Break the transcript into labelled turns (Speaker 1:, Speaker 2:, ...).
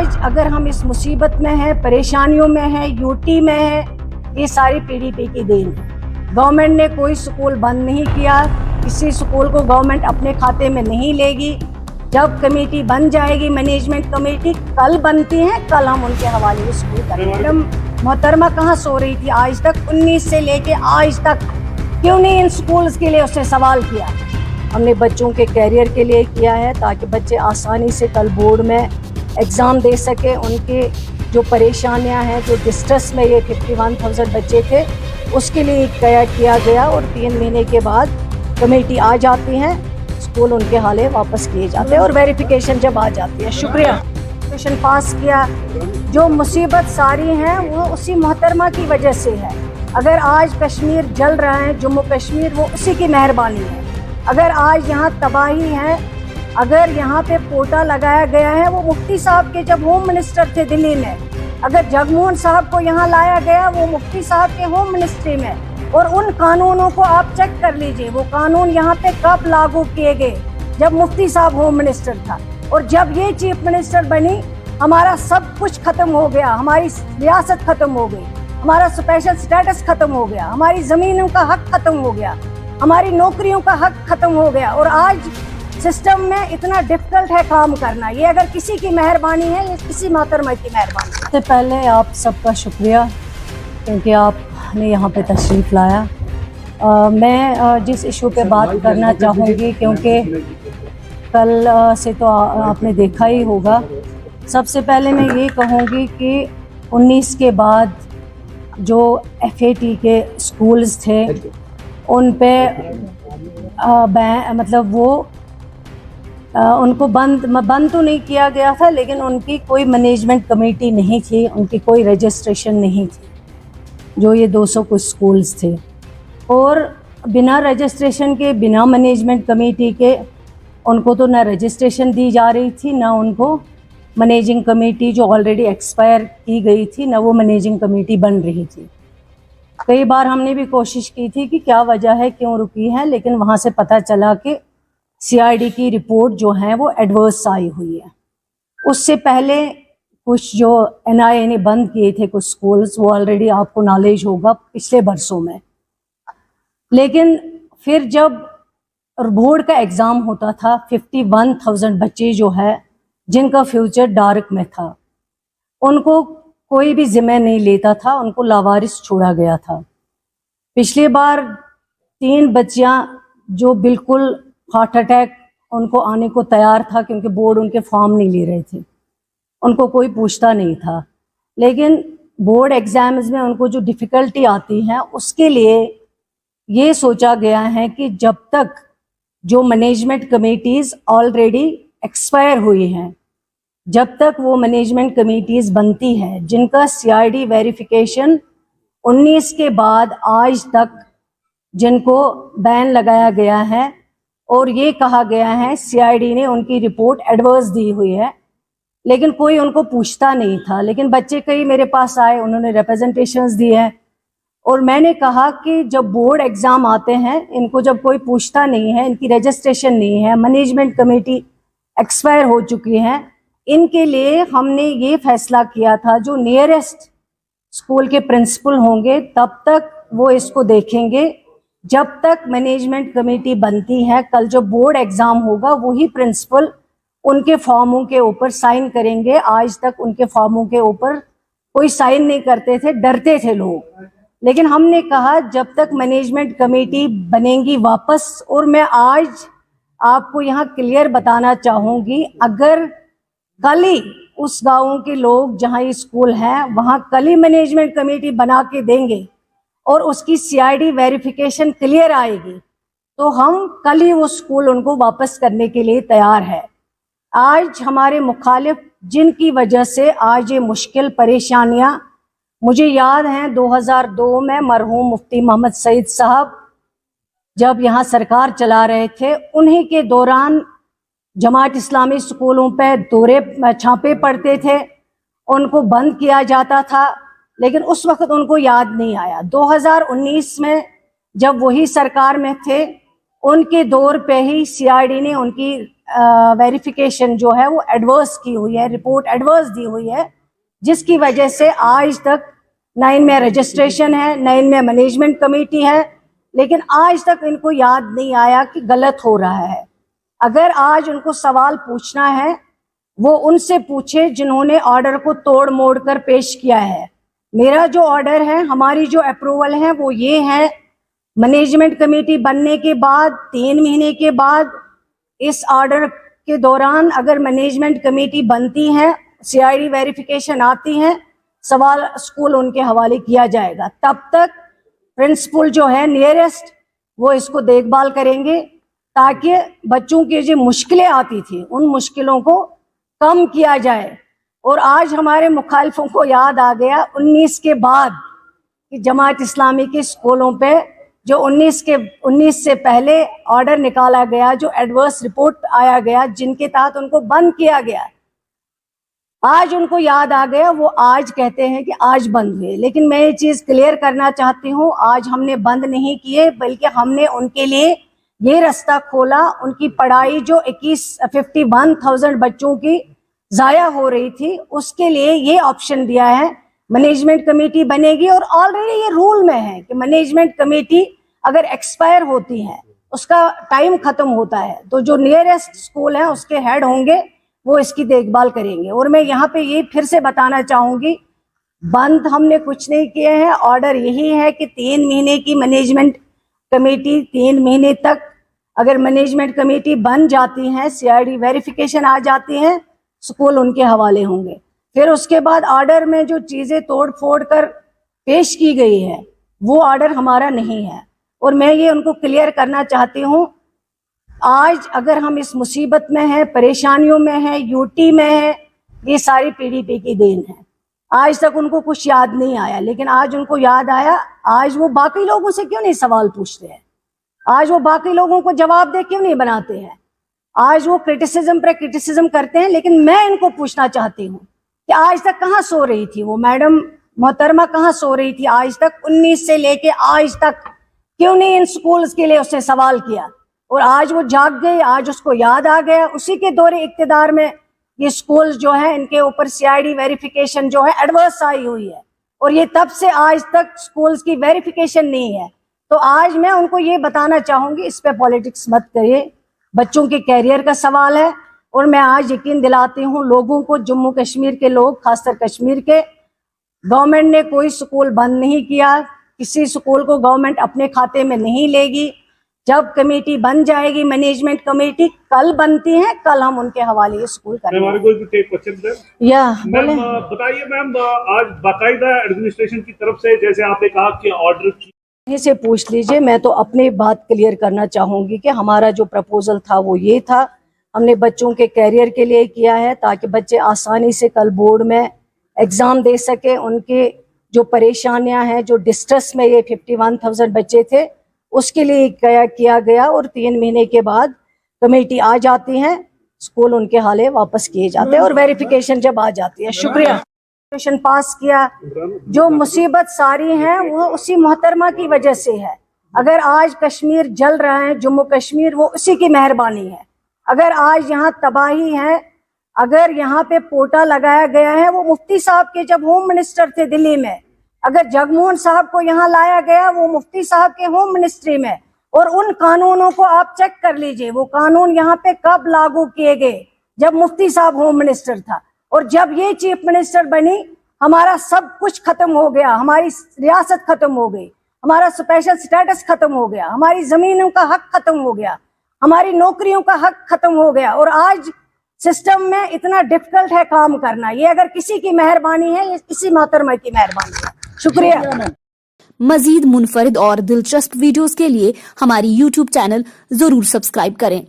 Speaker 1: آج اگر ہم اس مصیبت میں ہیں، پریشانیوں میں ہیں، یوٹی میں ہیں، یہ ساری PDP کی دین ہے۔ گورنمنٹ نے کوئی سکول بند نہیں کیا، کسی سکول کو گورنمنٹ اپنے کھاتے میں نہیں لے گی۔ جب کمیٹی بن جائے گی، مینجمنٹ کمیٹی کل بنتی ہیں، کل ہم ان کے حوالے اسکول کریں گے۔ میڈم محترمہ کہاں سو رہی تھی آج تک؟ 19 سے لے کے آج تک کیوں نہیں ان سکولز کے لیے اس نے سوال کیا؟ ہم نے بچوں کے کیریئر کے لیے کیا ہے تاکہ بچے آسانی سے کل بورڈ میں ایگزام دے سکیں۔ ان کے جو پریشانیاں ہیں، جو ڈسٹریس میں یہ 51,000 بچے تھے، اس کے لیے کیا گیا، اور 3 مہینے کے بعد کمیٹی آ جاتی ہیں، اسکول ان کے حوالے واپس کیے جاتے ہیں اور ویریفیکیشن جب آ جاتی ہے۔ شکریہ۔ ایجوکیشن پاس کیا، جو مصیبت ساری ہیں وہ اسی محترمہ کی وجہ سے ہے۔ اگر آج کشمیر جل رہا ہے، جموں کشمیر، وہ اسی کی مہربانی ہے۔ اگر آج یہاں تباہی ہے، اگر یہاں پہ پوٹا لگایا گیا ہے، وہ مفتی صاحب کے جب ہوم منسٹر تھے دلی میں، اگر جگموہن صاحب کو یہاں لایا گیا، وہ مفتی صاحب کے ہوم منسٹری میں، اور ان قانونوں کو آپ چیک کر لیجئے، وہ قانون یہاں پہ کب لاگو کیے گئے؟ جب مفتی صاحب ہوم منسٹر تھا، اور جب یہ چیف منسٹر بنی، ہمارا سب کچھ ختم ہو گیا، ہماری ریاست ختم ہو گئی، ہمارا اسپیشل سٹیٹس ختم ہو گیا، ہماری زمینوں کا حق ختم ہو گیا، ہماری نوکریوں کا حق ختم ہو گیا، اور آج سسٹم میں اتنا ڈفیکلٹ ہے کام کرنا۔ یہ اگر کسی کی مہربانی ہے، یہ کسی محترمہ کی مہربانی ہے۔ سب سے پہلے آپ سب کا شکریہ کیونکہ آپ نے یہاں پہ تشریف لایا۔ میں جس ایشو پہ بات کرنا چاہوں گی، کیونکہ کل سے تو آپ نے دیکھا ہی ہوگا، سب سے پہلے میں یہ کہوں گی کہ 19 کے بعد جو FAT کے سکولز تھے، ان پہ مطلب وہ ان کو بند تو نہیں کیا گیا تھا، لیکن ان کی کوئی مینجمنٹ کمیٹی نہیں تھی، ان کی کوئی رجسٹریشن نہیں تھی، جو یہ 200 کچھ سکولز تھے، اور بنا رجسٹریشن کے، بنا مینجمنٹ کمیٹی کے، ان کو تو نہ رجسٹریشن دی جا رہی تھی، نہ ان کو مینیجنگ کمیٹی جو آلریڈی ایکسپائر کی گئی تھی، نہ وہ مینیجنگ کمیٹی بن رہی تھی۔ کئی بار ہم نے بھی کوشش کی تھی کہ کیا وجہ ہے، کیوں رکی ہے، لیکن وہاں سے پتہ چلا کہ CID کی رپورٹ جو ہے وہ ایڈورس آئی ہوئی ہے۔ اس سے پہلے کچھ جو NIA نے بند کیے تھے کچھ سکولز، وہ آلریڈی آپ کو نالج ہوگا پچھلے برسوں میں، لیکن پھر جب بورڈ کا ایگزام ہوتا تھا، 51,000 بچے جو ہے جن کا فیوچر ڈارک میں تھا، ان کو کوئی بھی ذمہ نہیں لیتا تھا، ان کو لاوارث چھوڑا گیا تھا۔ پچھلی بار 3 بچیاں جو بالکل ہارٹ اٹیک ان کو آنے کو تیار تھا، کیونکہ بورڈ ان کے فارم نہیں لے رہے تھے، ان کو کوئی پوچھتا نہیں تھا، لیکن بورڈ ایگزامز میں ان کو جو ڈیفیکلٹی آتی ہے، اس کے لیے یہ سوچا گیا ہے کہ جب تک جو مینجمنٹ کمیٹیز آلریڈی ایکسپائر ہوئی ہیں، جب تک وہ مینجمنٹ کمیٹیز بنتی ہیں جن کا CID ویریفیکیشن 19 کے بعد آج تک جن کو بین لگایا گیا ہے، اور یہ کہا گیا ہے CID نے ان کی رپورٹ ایڈورس دی ہوئی ہے، لیکن کوئی ان کو پوچھتا نہیں تھا۔ لیکن بچے کئی میرے پاس آئے، انہوں نے ریپرزنٹیشنز دی ہیں، اور میں نے کہا کہ جب بورڈ ایگزام آتے ہیں، ان کو جب کوئی پوچھتا نہیں ہے، ان کی رجسٹریشن نہیں ہے، مینجمنٹ کمیٹی ایکسپائر ہو چکی ہے، ان کے لیے ہم نے یہ فیصلہ کیا تھا جو نیئرسٹ اسکول کے پرنسپل ہوں گے تب تک وہ اس کو دیکھیں گے، جب تک مینجمنٹ کمیٹی بنتی ہے۔ کل جو بورڈ ایگزام ہوگا، وہی پرنسپل ان کے فارموں کے اوپر سائن کریں گے۔ آج تک ان کے فارموں کے اوپر کوئی سائن نہیں کرتے تھے، ڈرتے تھے لوگ، لیکن ہم نے کہا جب تک مینجمنٹ کمیٹی بنے گی واپس، اور میں آج آپ کو یہاں کلیئر بتانا چاہوں گی، اگر کل ہی اس گاؤں کے لوگ جہاں یہ اسکول ہے وہاں کل ہی مینجمنٹ کمیٹی بنا کے دیں گے اور اس کی CID ویریفیکیشن کلیئر آئے گی، تو ہم کل ہی وہ اسکول ان کو واپس کرنے کے لیے تیار ہے۔ آج ہمارے مخالف جن کی وجہ سے آج یہ مشکل پریشانیاں، مجھے یاد ہیں 2002 میں مرحوم مفتی محمد سعید صاحب جب یہاں سرکار چلا رہے تھے، انہی کے دوران جماعت اسلامی سکولوں پہ چھاپے پڑتے تھے، ان کو بند کیا جاتا تھا، لیکن اس وقت ان کو یاد نہیں آیا۔ 2019 میں جب وہی سرکار میں تھے، उनके दौर पे ही सीआईडी ने उनकी वेरिफिकेशन जो है वो एडवर्स की हुई है, रिपोर्ट एडवर्स दी हुई है, जिसकी वजह से आज तक 9 में रजिस्ट्रेशन है, 9 में मैनेजमेंट कमेटी है, लेकिन आज तक इनको याद नहीं आया कि गलत हो रहा है। अगर आज उनको सवाल पूछना है वो उनसे पूछे जिन्होंने ऑर्डर को तोड़ मोड़ कर पेश किया है। मेरा जो ऑर्डर है, हमारी जो अप्रूवल है वो ये है, मैनेजमेंट कमेटी बनने के बाद 3 महीने के बाद इस ऑर्डर के दौरान अगर मैनेजमेंट कमेटी बनती है, सीआईडी वेरिफिकेशन आती है, सवाल स्कूल उनके हवाले किया जाएगा। तब तक प्रिंसिपल जो है नियरेस्ट वो इसको देखभाल करेंगे ताकि बच्चों की जो मुश्किलें आती थी उन मुश्किलों को कम किया जाए। और आज हमारे मुखालिफों को याद आ गया 19 के बाद कि जमात इस्लामी के स्कूलों पे जो 19 से पहले ऑर्डर निकाला गया, जो एडवर्स रिपोर्ट आया गया, जिनके तहत उनको बंद किया गया, आज उनको याद आ गया, वो आज कहते हैं कि आज बंद हुए। लेकिन मैं ये चीज़ क्लियर करना चाहती हूँ, आज हमने बंद नहीं किए, बल्कि हमने उनके लिए ये रास्ता खोला। उनकी पढ़ाई जो 51,000 बच्चों की ज़ाया हो रही थी, उसके लिए ये ऑप्शन दिया है, मैनेजमेंट कमेटी बनेगी। और ऑलरेडी ये रूल में है कि मैनेजमेंट कमेटी अगर एक्सपायर होती है, उसका टाइम ख़त्म होता है, तो जो नियरेस्ट स्कूल है उसके हेड होंगे, वो इसकी देखभाल करेंगे। और मैं यहाँ पे ये फिर से बताना चाहूँगी, बंद हमने कुछ नहीं किए हैं। ऑर्डर यही है कि 3 महीने की मैनेजमेंट कमेटी, 3 महीने तक अगर मैनेजमेंट कमेटी बन जाती है, सीआईडी वेरिफिकेशन आ जाती है, स्कूल उनके हवाले होंगे। फिर उसके बाद ऑर्डर में जो चीज़ें तोड़ फोड़ कर पेश की गई है वो ऑर्डर हमारा नहीं है। और मैं ये उनको क्लियर करना चाहती हूँ, आज अगर हम इस मुसीबत में हैं, परेशानियों में हैं, यूटी में हैं, ये सारी पीडीपी की देन है। आज तक उनको कुछ याद नहीं आया, लेकिन आज उनको याद आया। आज वो बाकी लोगों से क्यों नहीं सवाल पूछते हैं? आज वो बाकी लोगों को जवाब दे क्यों नहीं बनाते हैं? आज वो क्रिटिसिज्म पर क्रिटिसिज्म करते हैं। लेकिन मैं इनको पूछना चाहती हूँ कि आज तक कहाँ सो रही थी वो मैडम मोहतरमा, कहाँ सो रही थी आज तक? 19 से लेके आज तक क्यों नहीं इन स्कूल्स के लिए उसने सवाल किया? और आज वो जाग गई, आज उसको याद आ गया। उसी के दौरे इक्तिदार में ये स्कूल्स जो है, इनके ऊपर सीआईडी वेरिफिकेशन जो है एडवर्स आई हुई है, और ये तब से आज तक स्कूल्स की वेरिफिकेशन नहीं है। तो आज मैं उनको ये बताना चाहूँगी, इस पे पॉलिटिक्स मत करिए, बच्चों के कैरियर का सवाल है। और मैं आज यकीन दिलाती हूँ लोगों को, जम्मू कश्मीर के लोग, खासकर कश्मीर के, गवर्नमेंट ने कोई स्कूल बंद नहीं किया, किसी स्कूल को गवर्नमेंट अपने खाते में नहीं लेगी। जब कमेटी बन जाएगी, मैनेजमेंट कमेटी कल बनती है, कल हम उनके हवाले ये स्कूल करेंगे। या बोले
Speaker 2: बताइए मैम, आज बाकायदा एडमिनिस्ट्रेशन की तरफ से, जैसे आपने कहा कि ऑर्डर
Speaker 1: से पूछ लीजिए, मैं तो अपनी बात क्लियर करना चाहूँगी कि हमारा जो प्रपोजल था वो ये था, हमने बच्चों के कैरियर के लिए किया है ताकि बच्चे आसानी से कल बोर्ड में एग्ज़ाम दे सके। उनके जो परेशानियां हैं, जो डिस्ट्रेस में ये 51,000 बच्चे थे, उसके लिए किया गया। और 3 महीने के बाद कमेटी आ जाती है, स्कूल उनके हाले वापस किए जाते हैं और वेरिफिकेशन जब आ जाती है। शुक्रिया। पास किया, जो मुसीबत सारी है वो उसी मोहतरमा की वजह से है। अगर आज कश्मीर जल रहा है, जम्मू कश्मीर, वो उसी की मेहरबानी है। अगर आज यहाँ तबाही है, अगर यहाँ पे पोटा लगाया गया है, वो मुफ्ती साहब के जब होम मिनिस्टर थे दिल्ली में, अगर जगमोहन साहब को यहाँ लाया गया, वो मुफ्ती साहब के होम मिनिस्ट्री में। और उन कानूनों को आप चेक कर लीजिए, वो कानून यहाँ पे कब लागू किए गए? जब मुफ्ती साहब होम मिनिस्टर था। और जब ये चीफ मिनिस्टर बनी, हमारा सब कुछ खत्म हो गया, हमारी रियासत खत्म हो गई, हमारा स्पेशल स्टेटस खत्म हो गया, हमारी जमीनों का हक खत्म हो गया, हमारी नौकरियों का हक खत्म हो गया। और आज सिस्टम में इतना डिफिकल्ट है काम करना। ये अगर किसी की मेहरबानी है, ये किसी मोहतरमा की मेहरबानी है। शुक्रिया।
Speaker 3: मजीद मुनफरिद और दिलचस्प वीडियोस के लिए हमारी YouTube चैनल जरूर सब्सक्राइब करें।